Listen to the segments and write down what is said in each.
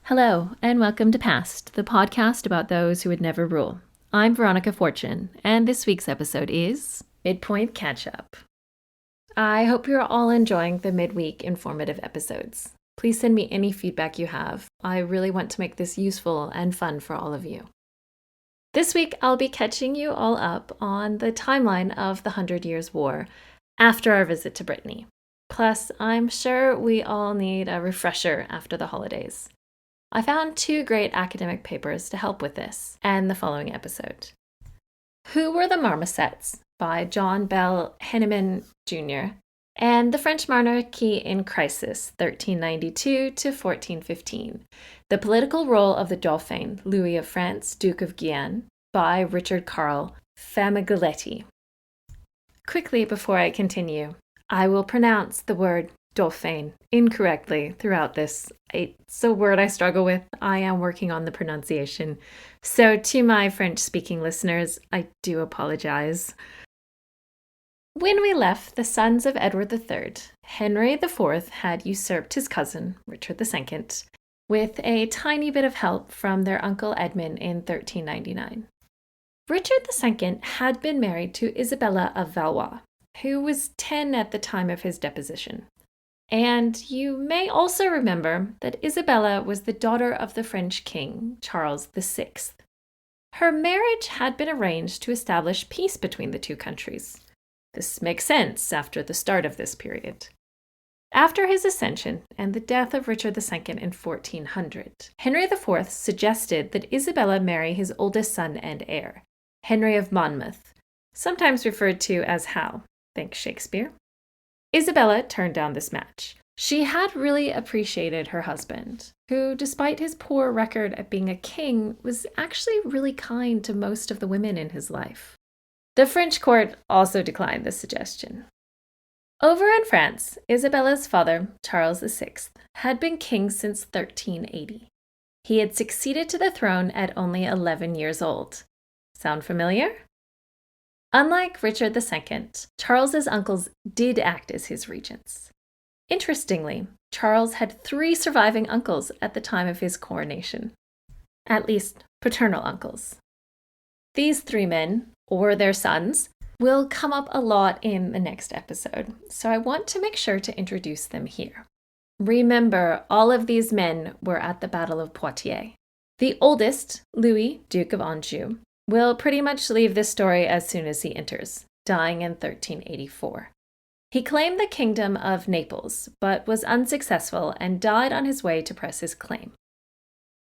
Hello, and welcome to Past, the podcast about those who would never rule. I'm Veronica Fortune, and this week's episode is Midpoint Catchup. I hope you're all enjoying the midweek informative episodes. Please send me any feedback you have. I really want to make this useful and fun for all of you. This week, I'll be catching you all up on the timeline of the 100 Years' War after our visit to Brittany. Plus, I'm sure we all need a refresher after the holidays. I found 2 great academic papers to help with this and the following episode. Who Were the Marmosets by John Bell Henneman Jr. and The French Monarchy in Crisis, 1392 to 1415. The Political Role of the Dauphin, Louis of France, Duke of Guienne, by Richard Carl Famiglietti. Quickly before I continue, I will pronounce the word Dauphin incorrectly throughout this. It's a word I struggle with. I am working on the pronunciation. So to my French-speaking listeners, I do apologize. When we left the sons of Edward III, Henry IV had usurped his cousin, Richard II, with a tiny bit of help from their uncle Edmund in 1399. Richard II had been married to Isabella of Valois, who was 10 at the time of his deposition. And you may also remember that Isabella was the daughter of the French king, Charles VI. Her marriage had been arranged to establish peace between the two countries. This makes sense after the start of this period. After his ascension and the death of Richard II in 1400, Henry IV suggested that Isabella marry his oldest son and heir, Henry of Monmouth, sometimes referred to as Hal, thanks Shakespeare. Isabella turned down this match. She had really appreciated her husband, who, despite his poor record at being a king, was actually really kind to most of the women in his life. The French court also declined this suggestion. Over in France, Isabella's father, Charles VI, had been king since 1380. He had succeeded to the throne at only 11 years old. Sound familiar? Unlike Richard II, Charles's uncles did act as his regents. Interestingly, Charles had 3 surviving uncles at the time of his coronation. At least, paternal uncles. These 3 men, or their sons, will come up a lot in the next episode, so I want to make sure to introduce them here. Remember, all of these men were at the Battle of Poitiers. The oldest, Louis, Duke of Anjou, will pretty much leave this story as soon as he enters, dying in 1384. He claimed the kingdom of Naples, but was unsuccessful and died on his way to press his claim.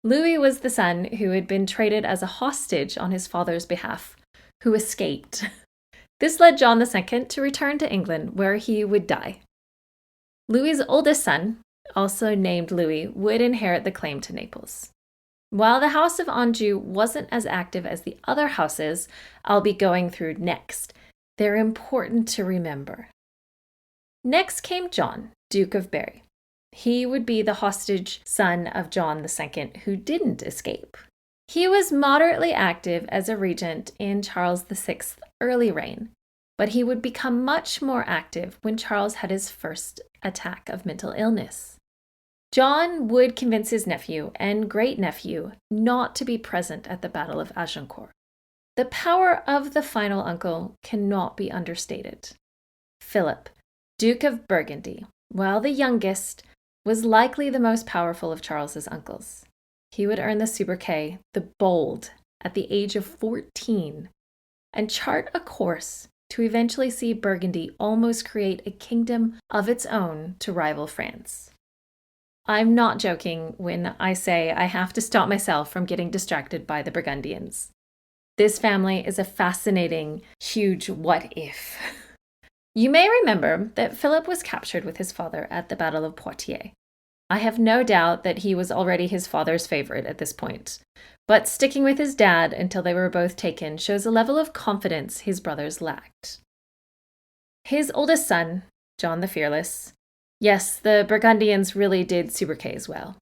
Louis was the son who had been traded as a hostage on his father's behalf, who escaped. This led John II to return to England, where he would die. Louis's oldest son, also named Louis, would inherit the claim to Naples. While the House of Anjou wasn't as active as the other houses I'll be going through next, they're important to remember. Next came John, Duke of Berry. He would be the hostage son of John II, who didn't escape. He was moderately active as a regent in Charles VI's early reign, but he would become much more active when Charles had his first attack of mental illness. John would convince his nephew and great-nephew not to be present at the Battle of Agincourt. The power of the final uncle cannot be understated. Philip, Duke of Burgundy, while the youngest, was likely the most powerful of Charles's uncles. He would earn the sobriquet, the Bold, at the age of 14, and chart a course to eventually see Burgundy almost create a kingdom of its own to rival France. I'm not joking when I say I have to stop myself from getting distracted by the Burgundians. This family is a fascinating, huge what if. You may remember that Philip was captured with his father at the Battle of Poitiers. I have no doubt that he was already his father's favorite at this point, but sticking with his dad until they were both taken shows a level of confidence his brothers lacked. His oldest son, John the Fearless, yes, the Burgundians really did sobriquets well,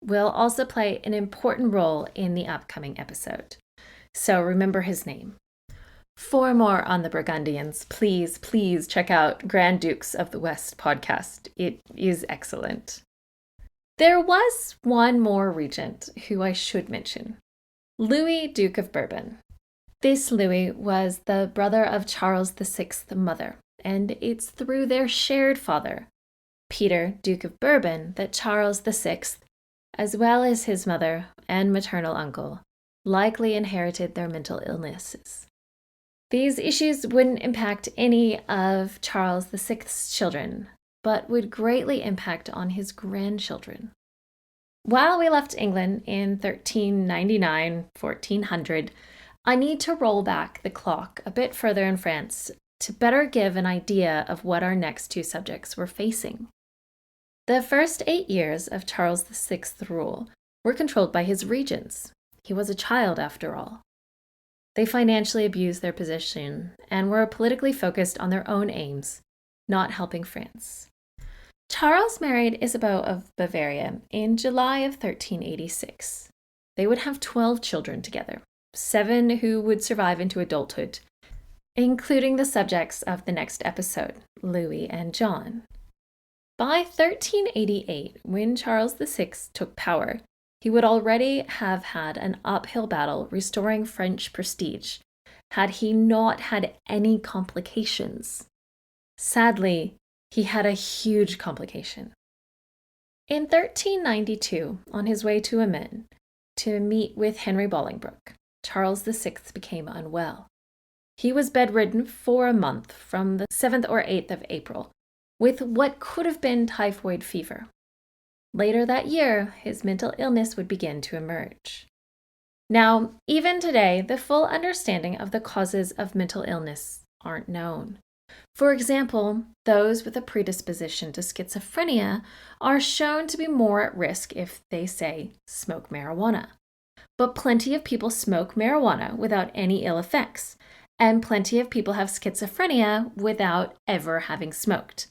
will also play an important role in the upcoming episode. So remember his name. For more on the Burgundians, please check out Grand Dukes of the West podcast. It is excellent. There was one more regent who I should mention. Louis, Duke of Bourbon. This Louis was the brother of Charles VI's mother, and it's through their shared father, Peter, Duke of Bourbon, that Charles VI, as well as his mother and maternal uncle, likely inherited their mental illnesses. These issues wouldn't impact any of Charles VI's children, but would greatly impact on his grandchildren. While we left England in 1399, 1400, I need to roll back the clock a bit further in France to better give an idea of what our next two subjects were facing. The first 8 years of Charles VI's rule were controlled by his regents. He was a child, after all. They financially abused their position and were politically focused on their own aims, not helping France. Charles married Isabeau of Bavaria in July of 1386. They would have 12 children together, 7 who would survive into adulthood, including the subjects of the next episode, Louis and John. By 1388, when Charles VI took power, he would already have had an uphill battle restoring French prestige, had he not had any complications. Sadly, he had a huge complication. In 1392, on his way to Amiens to meet with Henry Bolingbroke, Charles VI became unwell. He was bedridden for a month from the 7th or 8th of April, with what could have been typhoid fever. Later that year, his mental illness would begin to emerge. Now, even today, the full understanding of the causes of mental illness aren't known. For example, those with a predisposition to schizophrenia are shown to be more at risk if they, say, smoke marijuana. But plenty of people smoke marijuana without any ill effects, and plenty of people have schizophrenia without ever having smoked.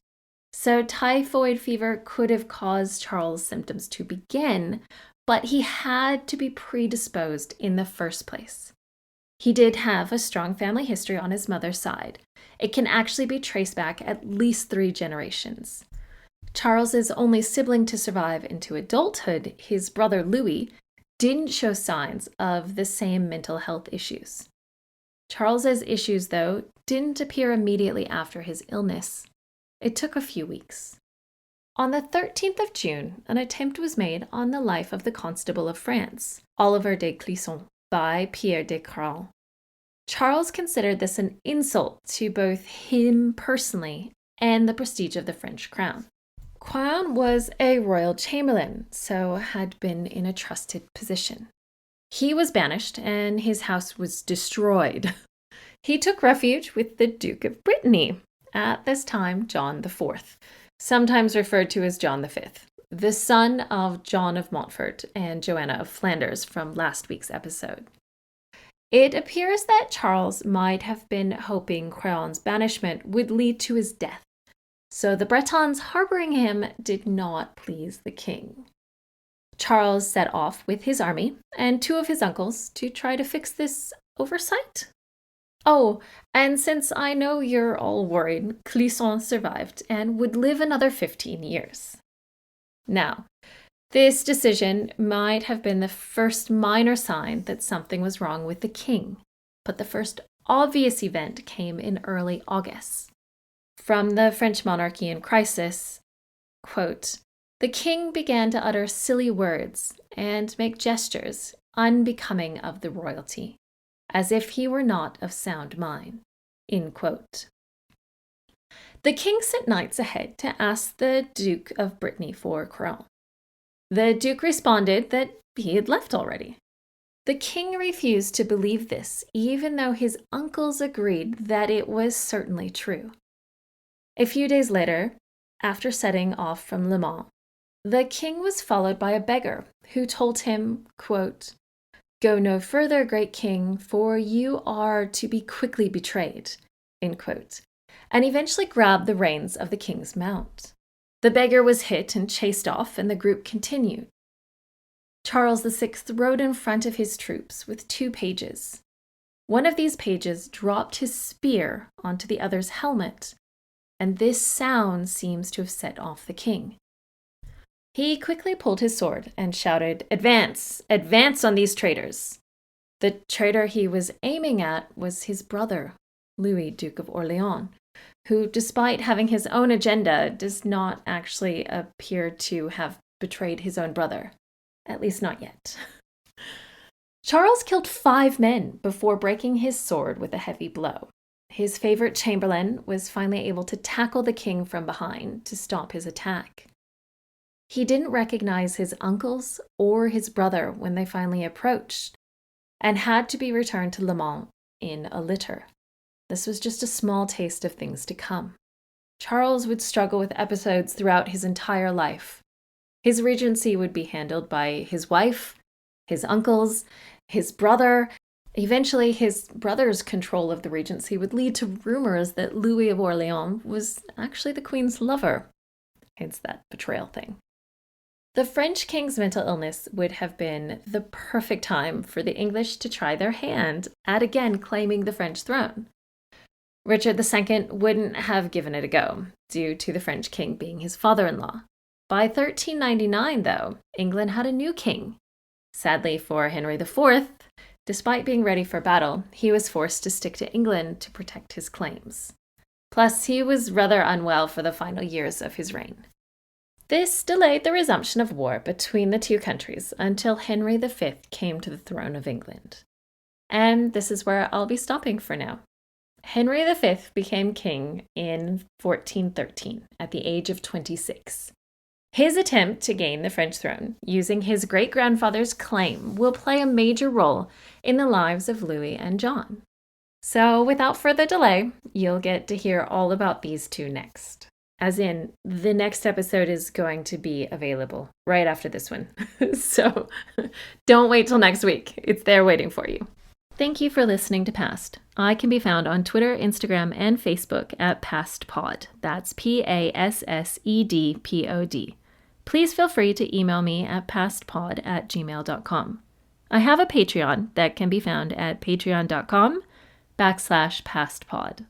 So typhoid fever could have caused Charles' symptoms to begin, but he had to be predisposed in the first place. He did have a strong family history on his mother's side. It can actually be traced back at least 3 generations. Charles's only sibling to survive into adulthood, his brother Louis, didn't show signs of the same mental health issues. Charles's issues, though, didn't appear immediately after his illness. It took a few weeks. On the 13th of June, an attempt was made on the life of the Constable of France, Oliver de Clisson, by Pierre de Craon. Charles considered this an insult to both him personally and the prestige of the French crown. Craon was a royal chamberlain, so had been in a trusted position. He was banished and his house was destroyed. He took refuge with the Duke of Brittany, at this time John IV, sometimes referred to as John V, the son of John of Montfort and Joanna of Flanders from last week's episode. It appears that Charles might have been hoping Craon's banishment would lead to his death, so the Bretons harboring him did not please the king. Charles set off with his army and 2 of his uncles to try to fix this oversight. Oh, and since I know you're all worried, Clisson survived and would live another 15 years. Now, this decision might have been the first minor sign that something was wrong with the king, but the first obvious event came in early August. From the French monarchy in crisis, quote, "The king began to utter silly words and make gestures unbecoming of the royalty, as if he were not of sound mind." End quote. The king sent knights ahead to ask the Duke of Brittany for Craon. The Duke responded that he had left already. The king refused to believe this, even though his uncles agreed that it was certainly true. A few days later, after setting off from Le Mans, the king was followed by a beggar who told him, quote, "Go no further, great king, for you are to be quickly betrayed," end quote, and eventually grabbed the reins of the king's mount. The beggar was hit and chased off, and the group continued. Charles VI rode in front of his troops with 2 pages. One of these pages dropped his spear onto the other's helmet, and this sound seems to have set off the king. He quickly pulled his sword and shouted, "Advance! Advance on these traitors!" The traitor he was aiming at was his brother, Louis, Duke of Orleans, who, despite having his own agenda, does not actually appear to have betrayed his own brother. At least not yet. Charles killed 5 men before breaking his sword with a heavy blow. His favorite chamberlain was finally able to tackle the king from behind to stop his attack. He didn't recognize his uncles or his brother when they finally approached, and had to be returned to Le Mans in a litter. This was just a small taste of things to come. Charles would struggle with episodes throughout his entire life. His regency would be handled by his wife, his uncles, his brother. Eventually, his brother's control of the regency would lead to rumors that Louis of Orleans was actually the Queen's lover. Hence that betrayal thing. The French king's mental illness would have been the perfect time for the English to try their hand at again claiming the French throne. Richard II wouldn't have given it a go, due to the French king being his father-in-law. By 1399, though, England had a new king. Sadly for Henry IV, despite being ready for battle, he was forced to stick to England to protect his claims. Plus, he was rather unwell for the final years of his reign. This delayed the resumption of war between the two countries until Henry V came to the throne of England. And this is where I'll be stopping for now. Henry V became king in 1413 at the age of 26. His attempt to gain the French throne using his great-grandfather's claim will play a major role in the lives of Louis and John. So without further delay, you'll get to hear all about these two next. As in, the next episode is going to be available right after this one. So don't wait till next week. It's there waiting for you. Thank you for listening to Past. I can be found on Twitter, Instagram, and Facebook at PastPod. That's PASSEDPOD. Please feel free to email me at pastpod@gmail.com. I have a Patreon that can be found at patreon.com/pastpod.